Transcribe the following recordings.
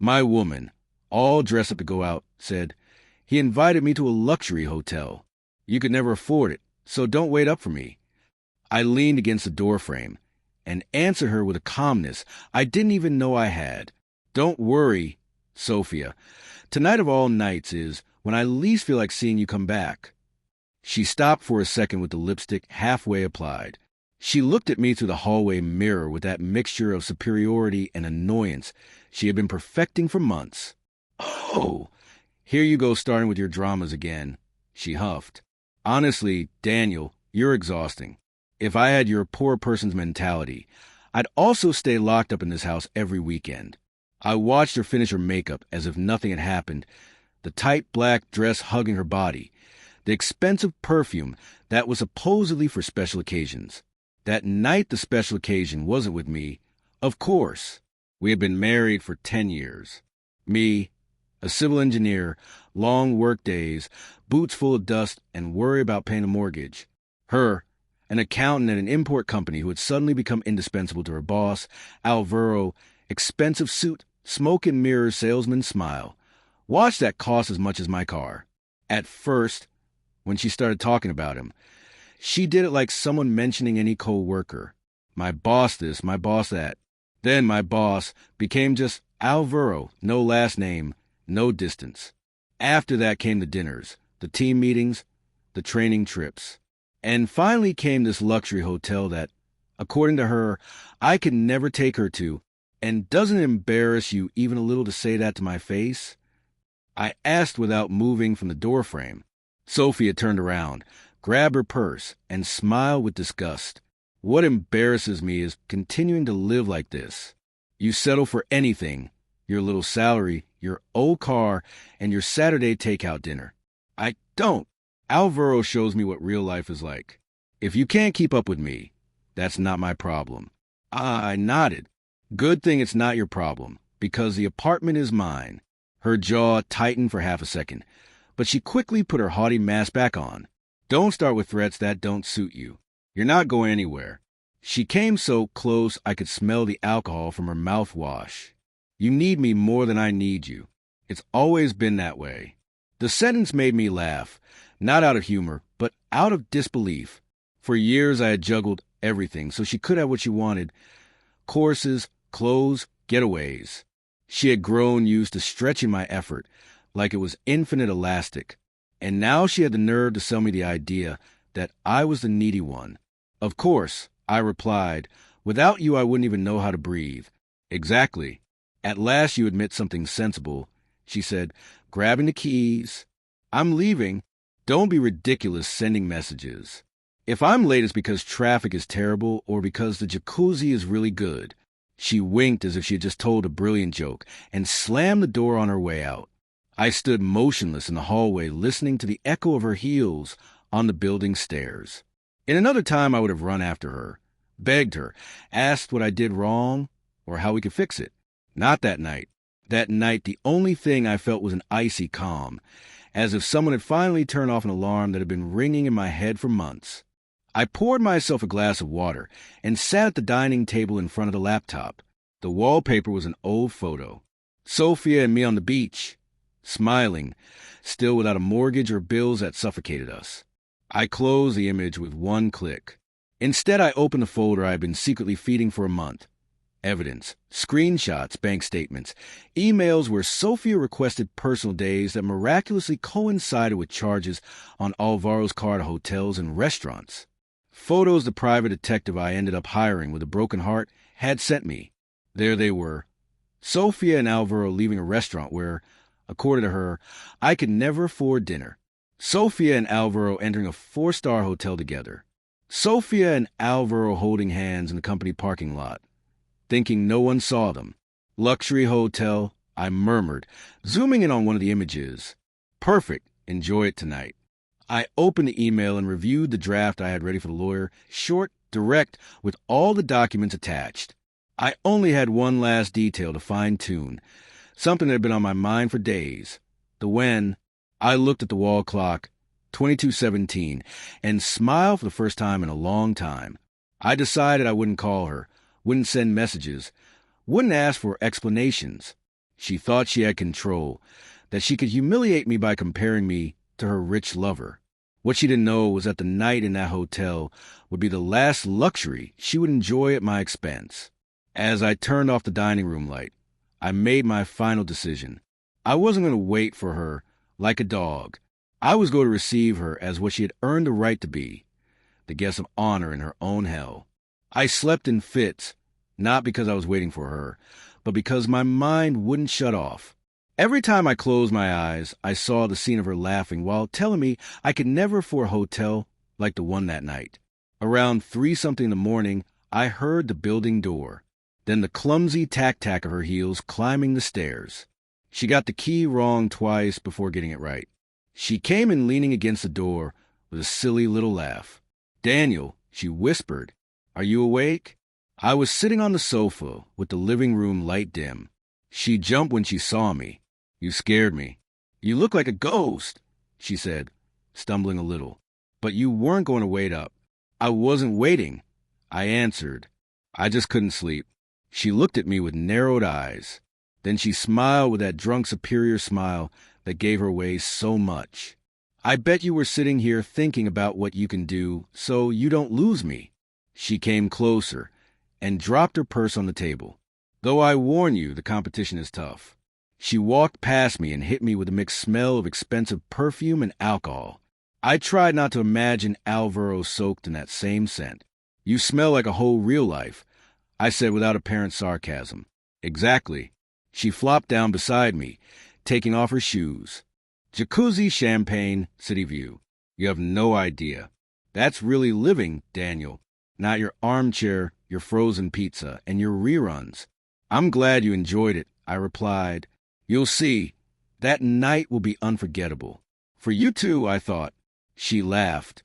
My woman, all dressed up to go out, said, "He invited me to a luxury hotel. You could never afford it, so don't wait up for me." I leaned against the doorframe and answered her with a calmness I didn't even know I had. "Don't worry, Sophia. Tonight of all nights is when I least feel like seeing you come back." She stopped for a second with the lipstick halfway applied. She looked at me through the hallway mirror with that mixture of superiority and annoyance she had been perfecting for months. "Oh, here you go starting with your dramas again," she huffed. "Honestly, Daniel, you're exhausting. If I had your poor person's mentality, I'd also stay locked up in this house every weekend." I watched her finish her makeup as if nothing had happened, the tight black dress hugging her body, the expensive perfume that was supposedly for special occasions. That night the special occasion wasn't with me, of course. We had been married for 10 years. Me, a civil engineer, long work days, boots full of dust, and worry about paying a mortgage. Her, an accountant at an import company who had suddenly become indispensable to her boss, Alvaro, expensive suit, smoke and mirrors salesman smile. Watch that cost as much as my car. At first, when she started talking about him, she did it like someone mentioning any co-worker. My boss this, my boss that. Then my boss became just Alvaro, no last name, no distance. After that came the dinners, the team meetings, the training trips. And finally came this luxury hotel that, according to her, I could never take her to. And doesn't it embarrass you even a little to say that to my face? I asked without moving from the doorframe. Sophia turned around, grabbed her purse, and smiled with disgust. What embarrasses me is continuing to live like this. You settle for anything, your little salary, your old car, and your Saturday takeout dinner. I don't. Alvaro shows me what real life is like. If you can't keep up with me, that's not my problem. I nodded. Good thing it's not your problem, because the apartment is mine. Her jaw tightened for half a second, but she quickly put her haughty mask back on. Don't start with threats that don't suit you. You're not going anywhere. She came so close I could smell the alcohol from her mouthwash. You need me more than I need you. It's always been that way. The sentence made me laugh, not out of humor, but out of disbelief. For years I had juggled everything so she could have what she wanted. Courses, clothes, getaways. She had grown used to stretching my effort like it was infinite elastic. And now she had the nerve to sell me the idea that I was the needy one. Of course, I replied, without you I wouldn't even know how to breathe. Exactly. At last you admit something sensible, she said, grabbing the keys. I'm leaving. Don't be ridiculous sending messages. If I'm late, it's because traffic is terrible or because the jacuzzi is really good. She winked as if she had just told a brilliant joke and slammed the door on her way out. I stood motionless in the hallway listening to the echo of her heels on the building stairs. In another time I would have run after her, begged her, asked what I did wrong or how we could fix it. Not that night. That night the only thing I felt was an icy calm, as if someone had finally turned off an alarm that had been ringing in my head for months. I poured myself a glass of water and sat at the dining table in front of the laptop. The wallpaper was an old photo. Sophia and me on the beach, smiling, still without a mortgage or bills that suffocated us. I closed the image with one click. Instead, I opened the folder I had been secretly feeding for a month. Evidence, screenshots, bank statements, emails where Sophia requested personal days that miraculously coincided with charges on Alvaro's car to hotels and restaurants. Photos the private detective I ended up hiring with a broken heart had sent me. There they were. Sophia and Alvaro leaving a restaurant where, according to her, I could never afford dinner. Sophia and Alvaro entering a 4-star hotel together. Sophia and Alvaro holding hands in the company parking lot, thinking no one saw them. Luxury hotel, I murmured, zooming in on one of the images. Perfect. Enjoy it tonight. I opened the email and reviewed the draft I had ready for the lawyer, short, direct, with all the documents attached. I only had one last detail to fine-tune, something that had been on my mind for days. The when. I looked at the wall clock, 22:17, and smiled for the first time in a long time. I decided I wouldn't call her, wouldn't send messages, wouldn't ask for explanations. She thought she had control, that she could humiliate me by comparing me to her rich lover. What she didn't know was that the night in that hotel would be the last luxury she would enjoy at my expense. As I turned off the dining room light, I made my final decision. I wasn't going to wait for her like a dog. I was going to receive her as what she had earned the right to be, the guest of honor in her own hell. I slept in fits, not because I was waiting for her, but because my mind wouldn't shut off. Every time I closed my eyes, I saw the scene of her laughing while telling me I could never afford a hotel like the one that night. Around 3-something in the morning, I heard the building door, then the clumsy tack-tack of her heels climbing the stairs. She got the key wrong twice before getting it right. She came in leaning against the door with a silly little laugh. "Daniel," she whispered, "are you awake?" I was sitting on the sofa with the living room light dim. She jumped when she saw me. "You scared me." "You look like a ghost," she said, stumbling a little. "But you weren't going to wait up." "I wasn't waiting," I answered. "I just couldn't sleep." She looked at me with narrowed eyes. Then she smiled with that drunk superior smile that gave her away so much. "I bet you were sitting here thinking about what you can do so you don't lose me." She came closer and dropped her purse on the table. "Though I warn you, the competition is tough." She walked past me and hit me with a mixed smell of expensive perfume and alcohol. I tried not to imagine Alvaro soaked in that same scent. "You smell like a whole real life," I said without apparent sarcasm. "Exactly." She flopped down beside me, taking off her shoes. "Jacuzzi, champagne, city view. You have no idea. That's really living, Daniel. Not your armchair, your frozen pizza, and your reruns." "I'm glad you enjoyed it," I replied. "You'll see. That night will be unforgettable." "For you too," I thought. She laughed,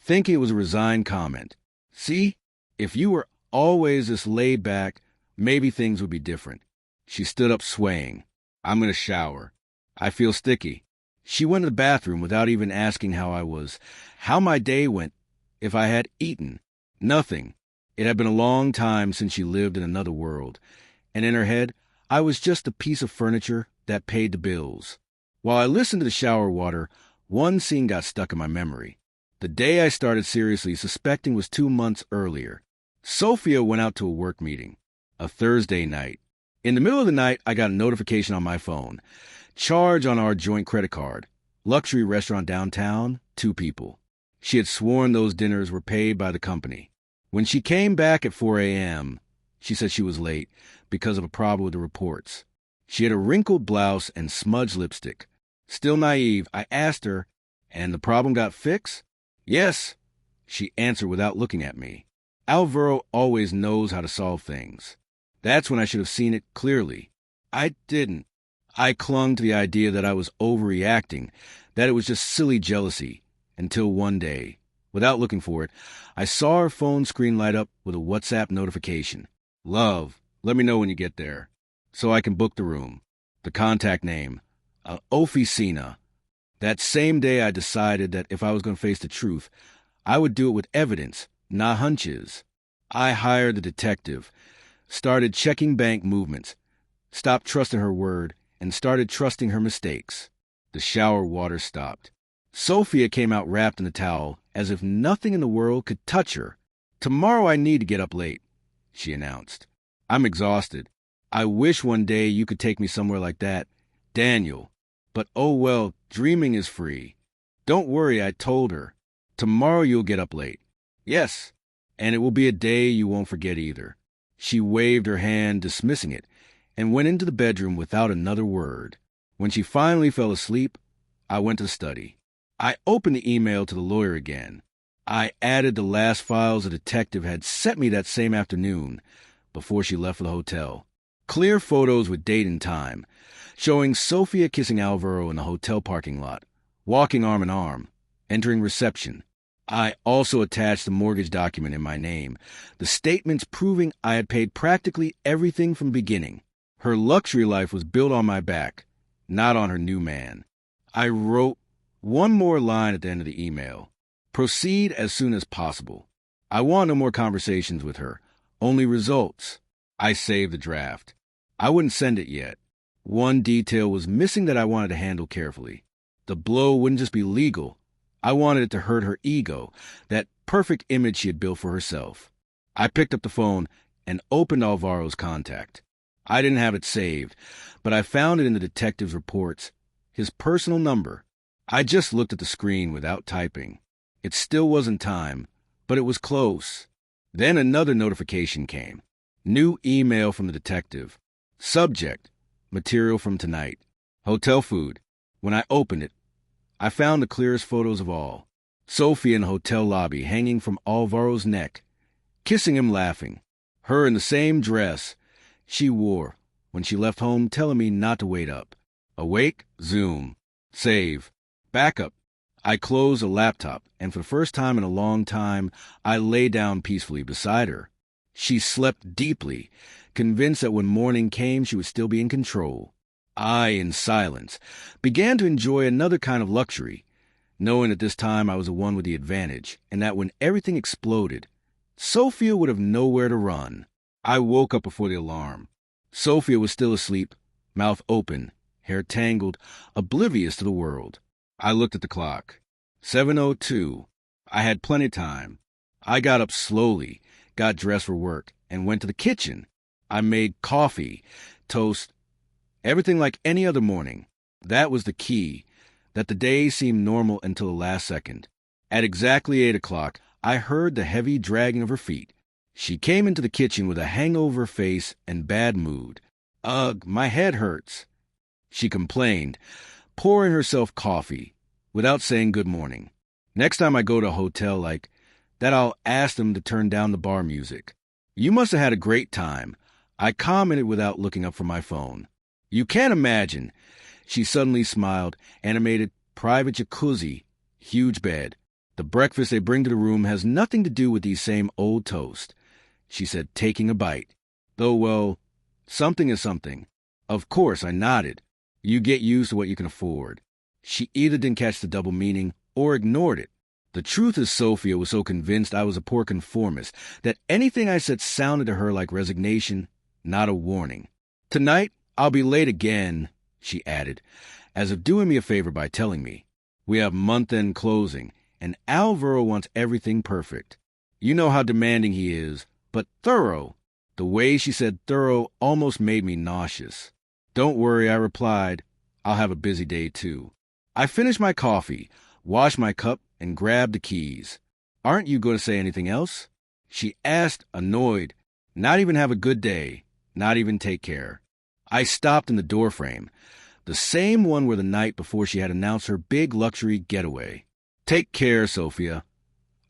thinking it was a resigned comment. "See? If you were always this laid back, maybe things would be different." She stood up swaying. "I'm going to shower. I feel sticky." She went to the bathroom without even asking how I was, how my day went, if I had eaten. Nothing. It had been a long time since she lived in another world, and in her head, I was just a piece of furniture that paid the bills. While I listened to the shower water, one scene got stuck in my memory. The day I started seriously suspecting was 2 months earlier. Sophia went out to a work meeting, a Thursday night. In the middle of the night, I got a notification on my phone. Charge on our joint credit card. Luxury restaurant downtown, 2 people. She had sworn those dinners were paid by the company. When she came back at 4 a.m., she said she was late because of a problem with the reports. She had a wrinkled blouse and smudged lipstick. Still naive, I asked her, "And the problem got fixed?" "Yes," she answered without looking at me. Alvaro always knows how to solve things. That's when I should have seen it clearly. I didn't. I clung to the idea that I was overreacting, that it was just silly jealousy, until one day, without looking for it, I saw her phone screen light up with a WhatsApp notification. "Love, let me know when you get there, so I can book the room." The contact name, Oficina. That same day I decided that if I was going to face the truth, I would do it with evidence, not hunches. I hired the detective, started checking bank movements, stopped trusting her word, and started trusting her mistakes. The shower water stopped. Sophia came out wrapped in a towel, as if nothing in the world could touch her. "Tomorrow I need to get up late," she announced. "I'm exhausted. I wish one day you could take me somewhere like that, Daniel. But oh well, dreaming is free." "Don't worry," I told her. "Tomorrow you'll get up late." "Yes, and it will be a day you won't forget either." She waved her hand, dismissing it, and went into the bedroom without another word. When she finally fell asleep, I went to the study. I opened the email to the lawyer again. I added the last files the detective had sent me that same afternoon before she left for the hotel. Clear photos with date and time, showing Sophia kissing Alvaro in the hotel parking lot, walking arm in arm, entering reception. I also attached the mortgage document in my name, the statements proving I had paid practically everything from the beginning. Her luxury life was built on my back, not on her new man. I wrote one more line at the end of the email. Proceed as soon as possible. I want no more conversations with her, only results. I saved the draft. I wouldn't send it yet. One detail was missing that I wanted to handle carefully. The blow wouldn't just be legal. I wanted it to hurt her ego, that perfect image she had built for herself. I picked up the phone and opened Alvaro's contact. I didn't have it saved, but I found it in the detective's reports, his personal number. I just looked at the screen without typing. It still wasn't time, but it was close. Then another notification came. New email from the detective. Subject, material from tonight. Hotel food. When I opened it, I found the clearest photos of all. Sophie in the hotel lobby, hanging from Alvaro's neck, kissing him, laughing. Her in the same dress she wore when she left home, telling me not to wait up. Awake, zoom, save, backup. I closed the laptop, and for the first time in a long time, I lay down peacefully beside her. She slept deeply, convinced that when morning came she would still be in control. I, in silence, began to enjoy another kind of luxury, knowing that this time I was the one with the advantage, and that when everything exploded, Sophia would have nowhere to run. I woke up before the alarm. Sophia was still asleep, mouth open, hair tangled, oblivious to the world. I looked at the clock. 7:02. I had plenty of time. I got up slowly, got dressed for work, and went to the kitchen. I made coffee, toast, everything like any other morning. That was the key, that the day seemed normal until the last second. At exactly 8 o'clock, I heard the heavy dragging of her feet. She came into the kitchen with a hangover face and bad mood. "Ugh, my head hurts," she complained, pouring herself coffee, without saying good morning. Next time I go to a hotel like that, I'll ask them to turn down the bar music. "You must have had a great time," I commented without looking up from my phone. "You can't imagine." She suddenly smiled, animated, private jacuzzi, huge bed. "The breakfast they bring to the room has nothing to do with these same old toast," she said, taking a bite. "Though, well, something is something." Of course, I nodded. You get used to what you can afford. She either didn't catch the double meaning or ignored it. The truth is, Sophia was so convinced I was a poor conformist that anything I said sounded to her like resignation, not a warning. "Tonight, I'll be late again," she added, as if doing me a favor by telling me. "We have month-end closing, and Alvaro wants everything perfect. You know how demanding he is, but thorough." The way she said thorough almost made me nauseous. "Don't worry," I replied. "I'll have a busy day, too." I finished my coffee, washed my cup, and grabbed the keys. "Aren't you going to say anything else?" she asked, annoyed. "Not even have a good day, not even take care." I stopped in the doorframe, the same one where the night before she had announced her big luxury getaway. "Take care, Sophia,"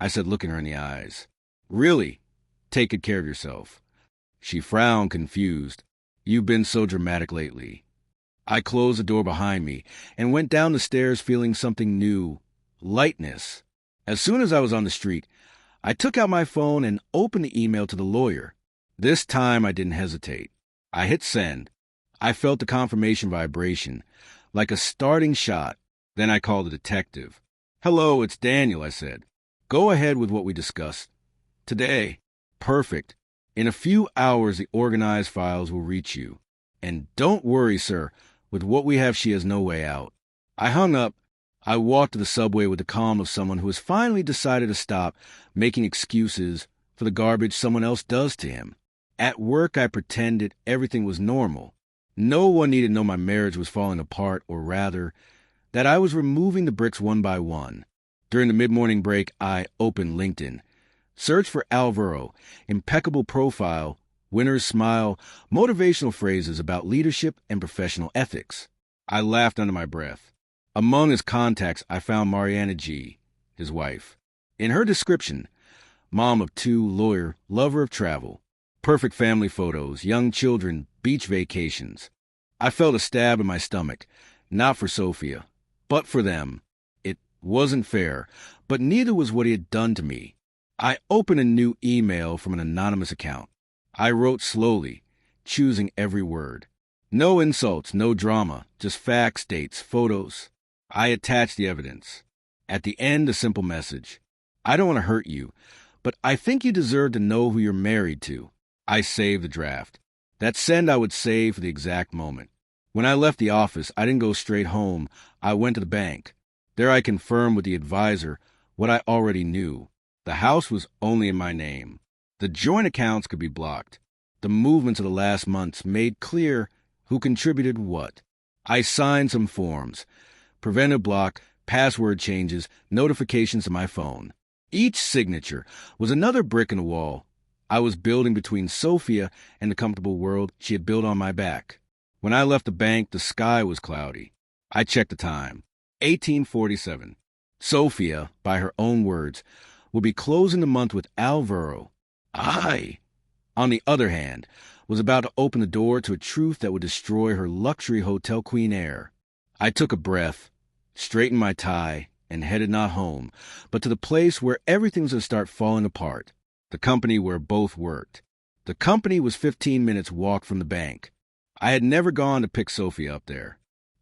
I said, looking her in the eyes. "Really, take good care of yourself." She frowned, confused. "You've been so dramatic lately." I closed the door behind me and went down the stairs feeling something new, lightness. As soon as I was on the street, I took out my phone and opened the email to the lawyer. This time I didn't hesitate. I hit send. I felt the confirmation vibration, like a starting shot. Then I called the detective. "Hello, it's Daniel," I said. "Go ahead with what we discussed. Today." "Perfect. In a few hours the organized files will reach you. And don't worry, sir. With what we have, she has no way out." I hung up. I walked to the subway with the calm of someone who has finally decided to stop making excuses for the garbage someone else does to him. At work, I pretended everything was normal. No one needed to know my marriage was falling apart, or rather, that I was removing the bricks one by one. During the mid-morning break, I opened LinkedIn. Searched for Alvaro, impeccable profile, winner's smile, motivational phrases about leadership and professional ethics. I laughed under my breath. Among his contacts, I found Mariana G., his wife. In her description, mom of 2, lawyer, lover of travel. Perfect family photos, young children, beach vacations. I felt a stab in my stomach, not for Sophia, but for them. It wasn't fair, but neither was what he had done to me. I opened a new email from an anonymous account. I wrote slowly, choosing every word. No insults, no drama, just facts, dates, photos. I attached the evidence. At the end, a simple message. "I don't want to hurt you, but I think you deserve to know who you're married to." I saved the draft. That send I would save for the exact moment. When I left the office, I didn't go straight home. I went to the bank. There I confirmed with the advisor what I already knew. The house was only in my name. The joint accounts could be blocked. The movements of the last months made clear who contributed what. I signed some forms. Preventive block, password changes, notifications to my phone. Each signature was another brick in the wall I was building between Sophia and the comfortable world she had built on my back. When I left the bank, the sky was cloudy. I checked the time. 1847. Sophia, by her own words, would be closing the month with Alvaro. I, on the other hand, was about to open the door to a truth that would destroy her luxury hotel queen air. I took a breath, straightened my tie, and headed not home, but to the place where everything was to start falling apart, the company where both worked. The company was 15 minutes' walk from the bank. I had never gone to pick Sophia up there.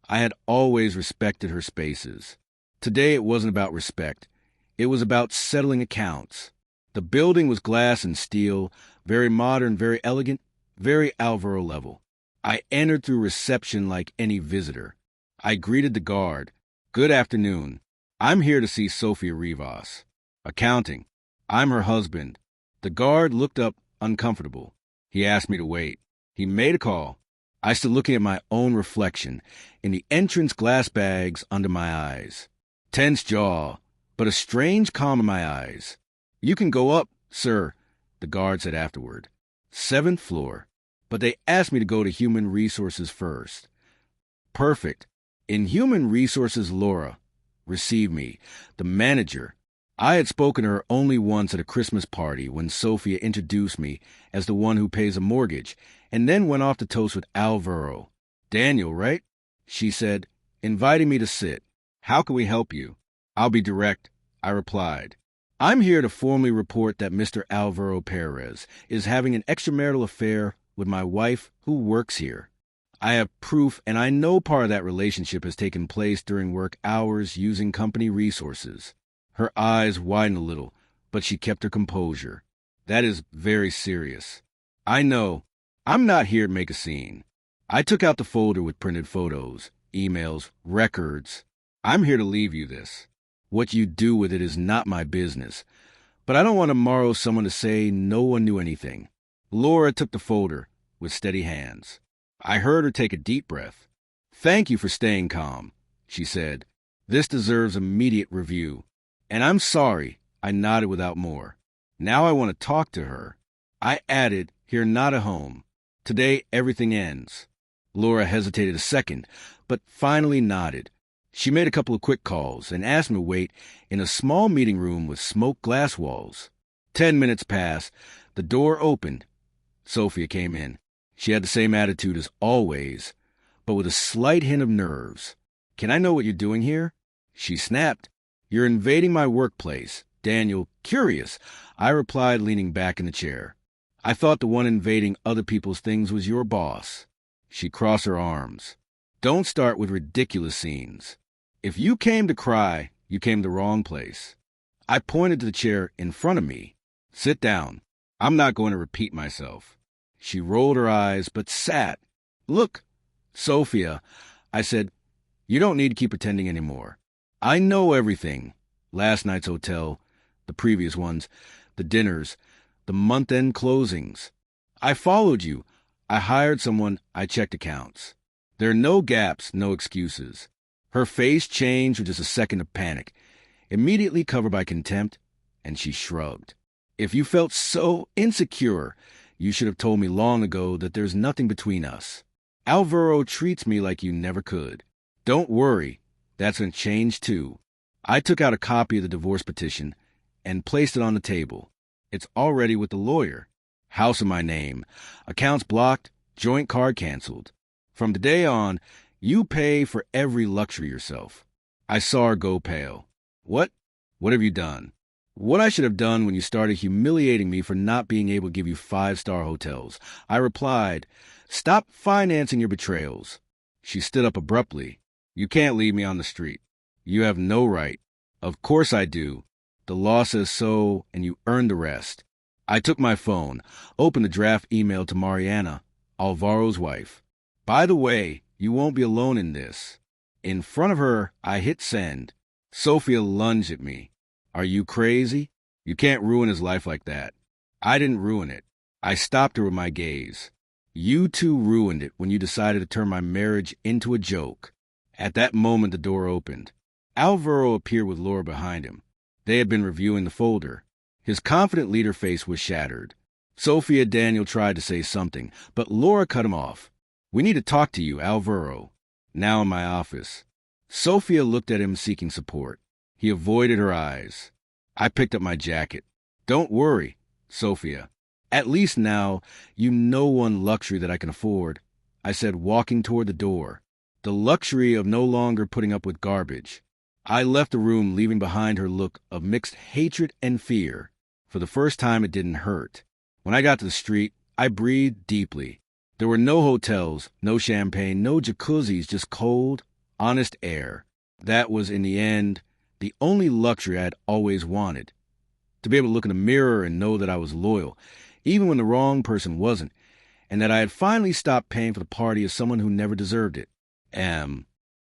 I had always respected her spaces. Today it wasn't about respect. It was about settling accounts. The building was glass and steel, very modern, very elegant, very Alvaro level. I entered through reception like any visitor. I greeted the guard. Good afternoon. I'm here to see Sophia Rivas. Accounting. I'm her husband. The guard looked up uncomfortable. He asked me to wait. He made a call. I stood looking at my own reflection in the entrance glass bags under my eyes. Tense jaw, but a strange calm in my eyes. You can go up, sir, the guard said afterward. 7th floor. But they asked me to go to Human Resources first. Perfect. In Human Resources, Laura received me, the manager. I had spoken to her only once at a Christmas party when Sophia introduced me as the one who pays a mortgage, and then went off to toast with Alvaro. Daniel, right? She said, inviting me to sit. How can we help you? I'll be direct, I replied. I'm here to formally report that Mr. Alvaro Perez is having an extramarital affair with my wife who works here. I have proof, and I know part of that relationship has taken place during work hours using company resources. Her eyes widened a little, but she kept her composure. That is very serious. I know. I'm not here to make a scene. I took out the folder with printed photos, emails, records. I'm here to leave you this. What you do with it is not my business. But I don't want tomorrow someone to say no one knew anything. Laura took the folder with steady hands. I heard her take a deep breath. Thank you for staying calm, she said. This deserves immediate review. And I'm sorry, I nodded without more. Now I want to talk to her. I added, here not at home. Today everything ends. Laura hesitated a second, but finally nodded. She made a couple of quick calls and asked me to wait in a small meeting room with smoked glass walls. 10 minutes passed. The door opened. Sophia came in. She had the same attitude as always, but with a slight hint of nerves. Can I know what you're doing here? She snapped. You're invading my workplace. Daniel, curious, I replied, leaning back in the chair. I thought the one invading other people's things was your boss. She crossed her arms. Don't start with ridiculous scenes. If you came to cry, you came to the wrong place. I pointed to the chair in front of me. Sit down. I'm not going to repeat myself. She rolled her eyes, but sat. Look, Sophia, I said, you don't need to keep pretending anymore. I know everything. Last night's hotel, the previous ones, the dinners, the month-end closings. I followed you. I hired someone. I checked accounts. There are no gaps, no excuses. Her face changed with just a second of panic, immediately covered by contempt, and she shrugged. If you felt so insecure, you should have told me long ago that there's nothing between us. Alvaro treats me like you never could. Don't worry. That's going to change, too. I took out a copy of the divorce petition and placed it on the table. It's already with the lawyer. House in my name. Accounts blocked. Joint card canceled. From today on, you pay for every luxury yourself. I saw her go pale. What? What have you done? What I should have done when you started humiliating me for not being able to give you 5-star hotels. I replied, stop financing your betrayals. She stood up abruptly. You can't leave me on the street. You have no right. Of course I do. The law says so, and you earned the rest. I took my phone, opened the draft email to Mariana, Alvaro's wife. By the way, You won't be alone in this. In front of her, I hit send. Sophia lunged at me. Are you crazy? You can't ruin his life like that. I didn't ruin it. I stopped her with my gaze. You two ruined it when you decided to turn my marriage into a joke. At that moment, the door opened. Alvaro appeared with Laura behind him. They had been reviewing the folder. His confident leader face was shattered. Sophia Daniel tried to say something, but Laura cut him off. We need to talk to you, Alvaro. Now in my office. Sophia looked at him seeking support. He avoided her eyes. I picked up my jacket. Don't worry, Sophia. At least now you know one luxury that I can afford, I said, walking toward the door. The luxury of no longer putting up with garbage. I left the room, leaving behind her look of mixed hatred and fear. For the first time, it didn't hurt. When I got to the street, I breathed deeply. There were no hotels, no champagne, no jacuzzis, just cold, honest air. That was, in the end, the only luxury I had always wanted. To be able to look in a mirror and know that I was loyal, even when the wrong person wasn't, and that I had finally stopped paying for the party of someone who never deserved it.